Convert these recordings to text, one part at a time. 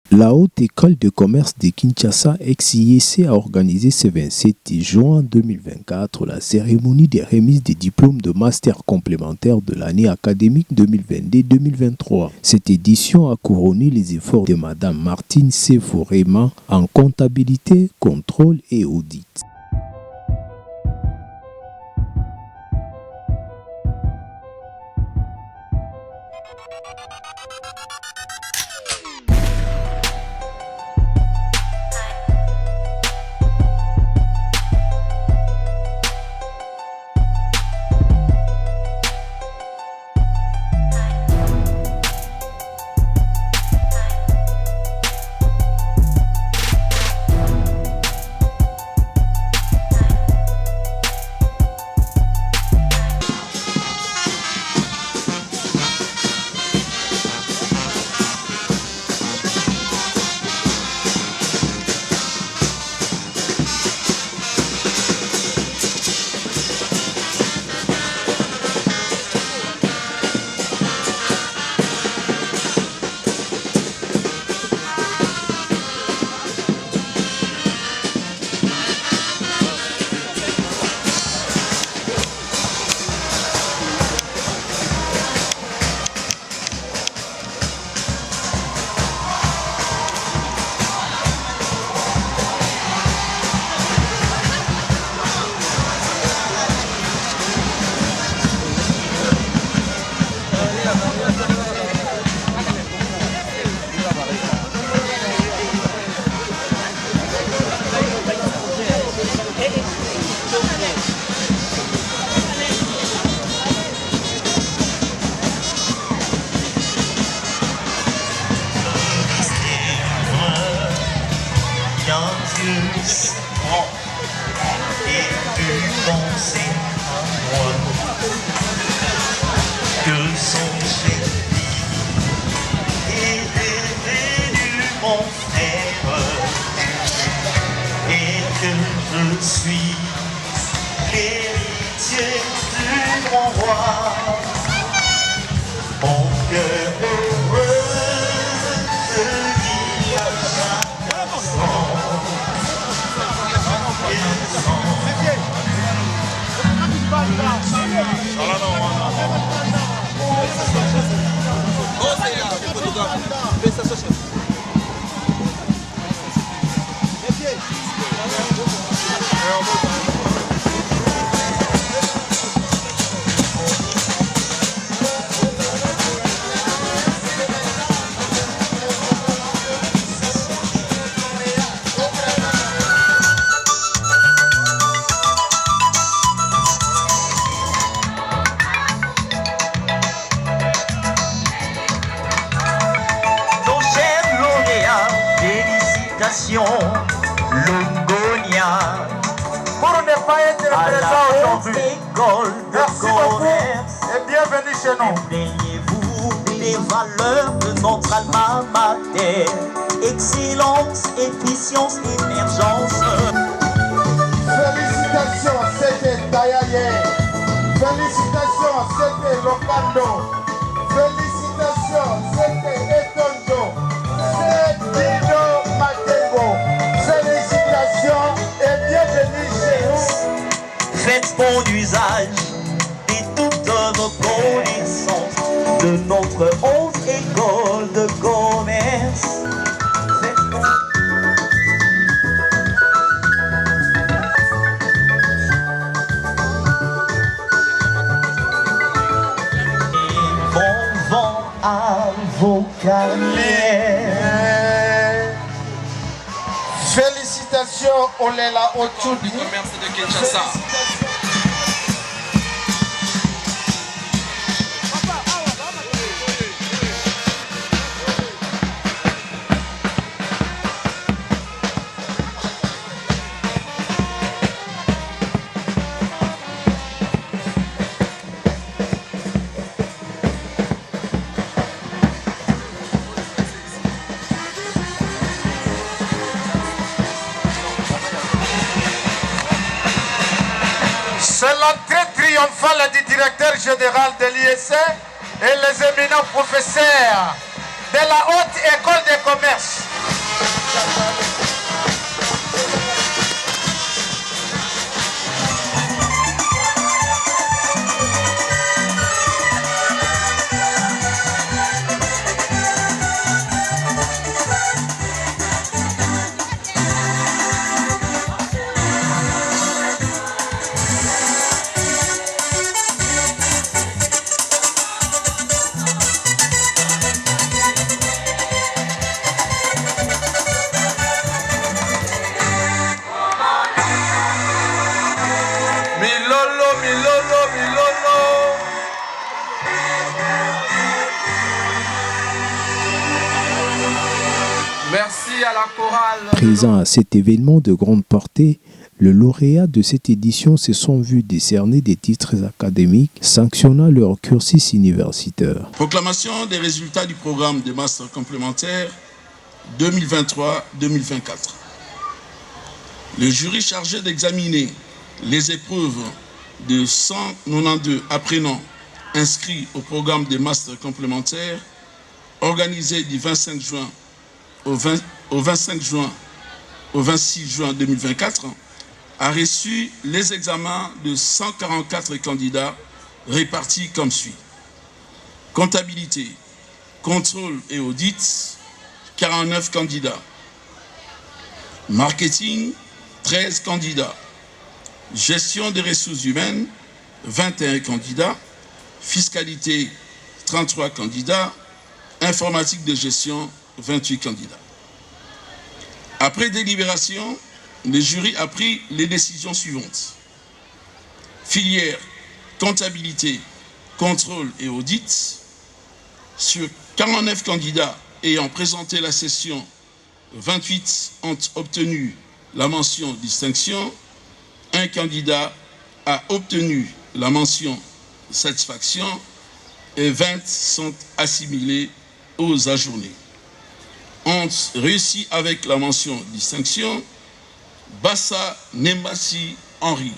La Haute École de Commerce de Kinshasa, ex-IEC, a organisé ce 27 juin 2024 la cérémonie de remise des diplômes de master complémentaire de l'année académique 2022-2023. Cette édition a couronné les efforts de Madame Martine Sefourema en comptabilité, contrôle et audit. Et tu pensais à moi que son chéri est devenu mon frère et que je suis l'héritier du grand roi. Mon cœur heureux se dit à chaque instant. Longonia, pour ne pas être présent aujourd'hui. Merci beaucoup et bienvenue chez nous. Imprégnez-vous des valeurs de notre alma mater. Excellence, efficience, émergence. Félicitations, c'était Dayaye. Félicitations, c'était Lokando. Félicitations, c'était Etonjo. C'est Dino Matengo. Félicitations et bienvenue chez nous. Faites bon usage de toutes vos connaissances de notre haute école de commerce. Faites bon. Et bon vent à vos carrières. Félicitations Olela Otudi. Commerce de Kinshasa. C'est l'entrée triomphale du directeur général de l'IEC et les éminents professeurs de la Haute École de Commerce. Merci à la chorale. Présent à cet événement de grande portée, le lauréat de cette édition se sont vus décerner des titres académiques sanctionnant leur cursus universitaire. Proclamation des résultats du programme de master complémentaire 2023-2024. Le jury chargé d'examiner les épreuves de 192 apprenants inscrits au programme de master complémentaire organisé du 25 juin au 26 juin 2024 a reçu les examens de 144 candidats répartis comme suit. Comptabilité, contrôle et audit, 49 candidats. Marketing, 13 candidats. Gestion des ressources humaines, 21 candidats. Fiscalité, 33 candidats. Informatique de gestion, 28 candidats. Après délibération, le jury a pris les décisions suivantes. Filière, comptabilité, contrôle et audit. Sur 49 candidats ayant présenté la session, 28 ont obtenu la mention distinction. Un candidat a obtenu la mention satisfaction et 20 sont assimilés aux ajournés. Ont réussi avec la mention distinction Bassa Nembasi Henri,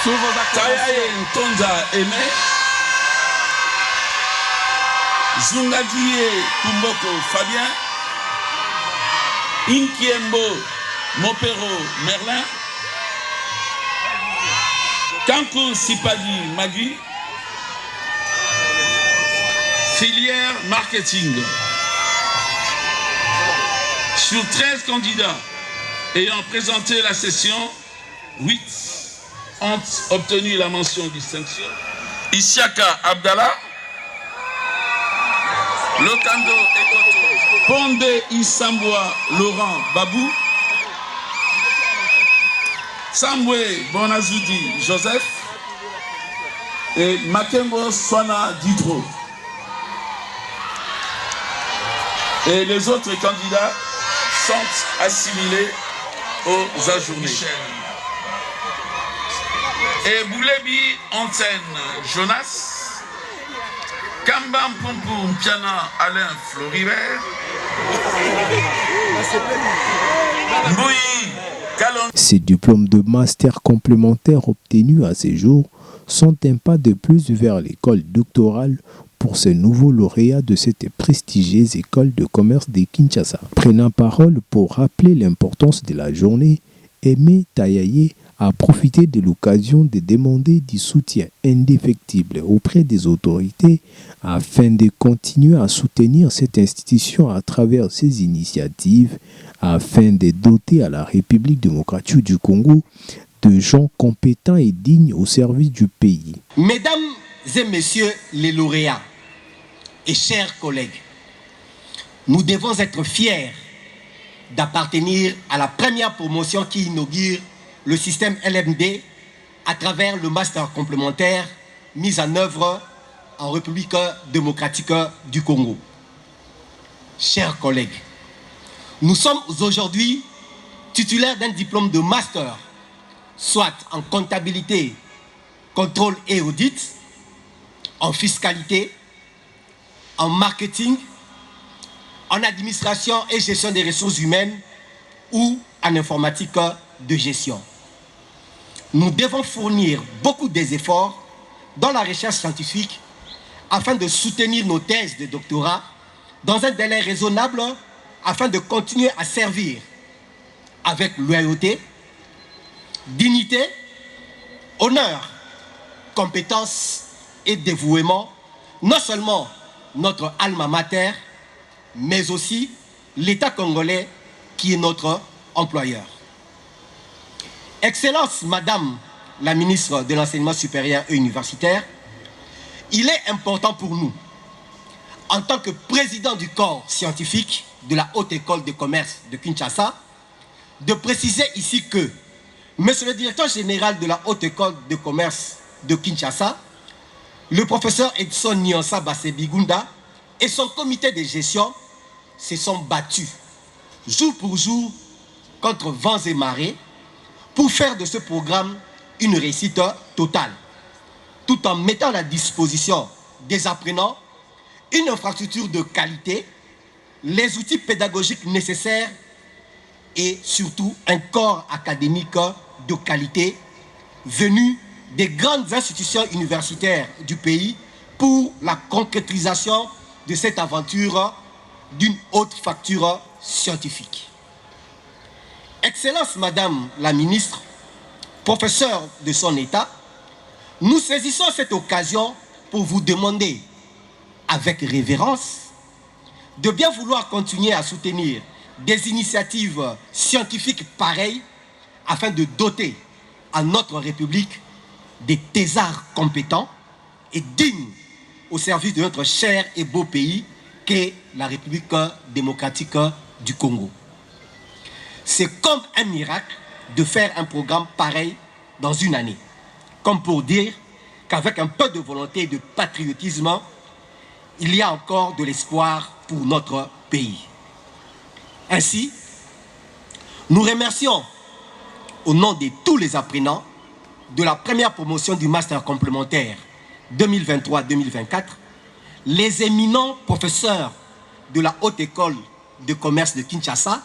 Tayaye Ntonza Aimé, Zungagie Kumboko Fabien, Inkiembo Mopero Merlin, Kankou Sipadi Magui. Filière marketing. Sur 13 candidats ayant présenté la session, 8 ont obtenu la mention distinction. Isiaka Abdallah, Lokando Ekoto, Pondé Issamboa Laurent Babou, Samwe Bonazoudi Joseph et Makembo Swana Didro. Et les autres candidats sont assimilés aux ajournés. Et Boulebi Antenne Jonas, Kambam Pompou Mpiana Alain Floribert, Mbouyi Kalon. Ces diplômes de master complémentaires obtenus à ces jours sont un pas de plus vers l'école doctorale pour ces nouveaux lauréats de cette prestigieuse école de commerce de Kinshasa. Prenant parole pour rappeler l'importance de la journée, Aimé Tayaye a profité de l'occasion de demander du soutien indéfectible auprès des autorités afin de continuer à soutenir cette institution à travers ses initiatives afin de doter à la République démocratique du Congo de gens compétents et dignes au service du pays. Mesdames et messieurs les lauréats et chers collègues, nous devons être fiers d'appartenir à la première promotion qui inaugure le système LMD à travers le master complémentaire mis en œuvre en République démocratique du Congo. Chers collègues, nous sommes aujourd'hui titulaires d'un diplôme de master, soit en comptabilité, contrôle et audit, en fiscalité, en marketing, en administration et gestion des ressources humaines ou en informatique de gestion. Nous devons fournir beaucoup d'efforts dans la recherche scientifique afin de soutenir nos thèses de doctorat dans un délai raisonnable afin de continuer à servir avec loyauté, dignité, honneur, compétence et dévouement, non seulement notre alma mater, mais aussi l'État congolais qui est notre employeur. Excellence, Madame la ministre de l'Enseignement supérieur et universitaire, il est important pour nous, en tant que président du corps scientifique de la Haute École de Commerce de Kinshasa, de préciser ici que Monsieur le directeur général de la Haute École de Commerce de Kinshasa, le professeur Edson Nyonsa Bassebigunda et son comité de gestion se sont battus jour pour jour contre vents et marées pour faire de ce programme une réussite totale, tout en mettant à la disposition des apprenants une infrastructure de qualité, les outils pédagogiques nécessaires et surtout un corps académique de qualité venu des grandes institutions universitaires du pays pour la concrétisation de cette aventure d'une haute facture scientifique. Excellence Madame la Ministre, professeure de son État, nous saisissons cette occasion pour vous demander, avec révérence, de bien vouloir continuer à soutenir des initiatives scientifiques pareilles afin de doter à notre République des thésards compétents et dignes au service de notre cher et beau pays qu'est la République démocratique du Congo. C'est comme un miracle de faire un programme pareil dans une année, comme pour dire qu'avec un peu de volonté et de patriotisme, il y a encore de l'espoir pour notre pays. Ainsi, nous remercions au nom de tous les apprenants de la première promotion du master complémentaire 2023-2024, les éminents professeurs de la Haute École de Commerce de Kinshasa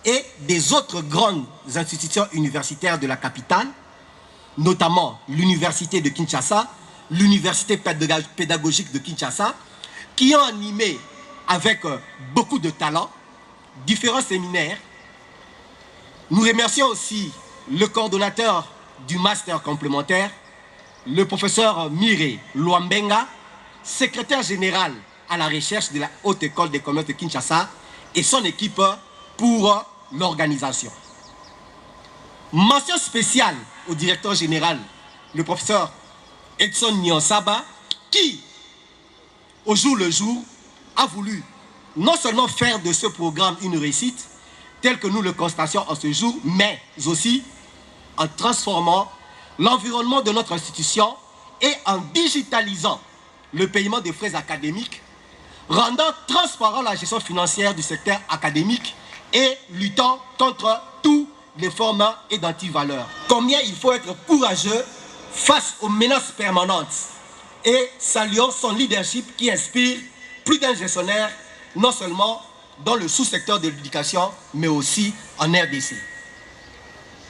et des autres grandes institutions universitaires de la capitale, notamment l'Université de Kinshasa, l'Université pédagogique de Kinshasa, qui ont animé avec beaucoup de talent différents séminaires. Nous remercions aussi le coordonnateur du master complémentaire, le professeur Mire Luambenga, secrétaire général à la recherche de la Haute École des commerces de Kinshasa et son équipe pour l'organisation. Mention spéciale au directeur général, le professeur Edson Nyonsaba, qui, au jour le jour, a voulu non seulement faire de ce programme une réussite, tel que nous le constations en ce jour, mais aussi en transformant l'environnement de notre institution et en digitalisant le paiement des frais académiques, rendant transparent la gestion financière du secteur académique et luttant contre toutes les formes et d'antivaleurs. Combien il faut être courageux face aux menaces permanentes et saluons son leadership qui inspire plus d'un gestionnaire, non seulement dans le sous-secteur de l'éducation, mais aussi en RDC.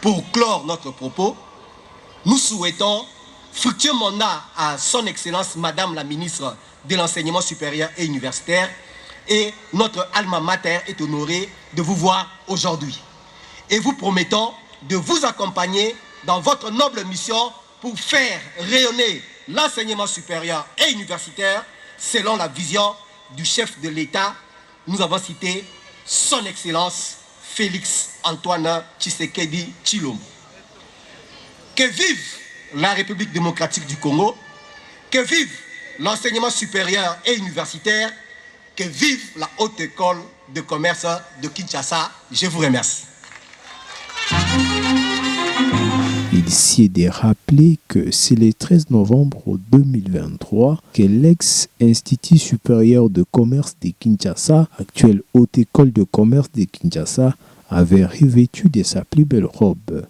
Pour clore notre propos, nous souhaitons fructueux mandat à son Excellence Madame la Ministre de l'Enseignement supérieur et universitaire, et notre alma mater est honorée de vous voir aujourd'hui. Et vous promettons de vous accompagner dans votre noble mission pour faire rayonner l'enseignement supérieur et universitaire selon la vision du chef de l'État. Nous avons cité son Excellence Félix Antoine Tshisekedi Tshilombo. Que vive la République démocratique du Congo, que vive l'enseignement supérieur et universitaire, que vive la Haute École de Commerce de Kinshasa. Je vous remercie. Il s'y est de rappeler que c'est le 13 novembre 2023 que l'ex-Institut supérieur de commerce de Kinshasa, actuelle Haute École de commerce de Kinshasa, avait revêtu de sa plus belle robe.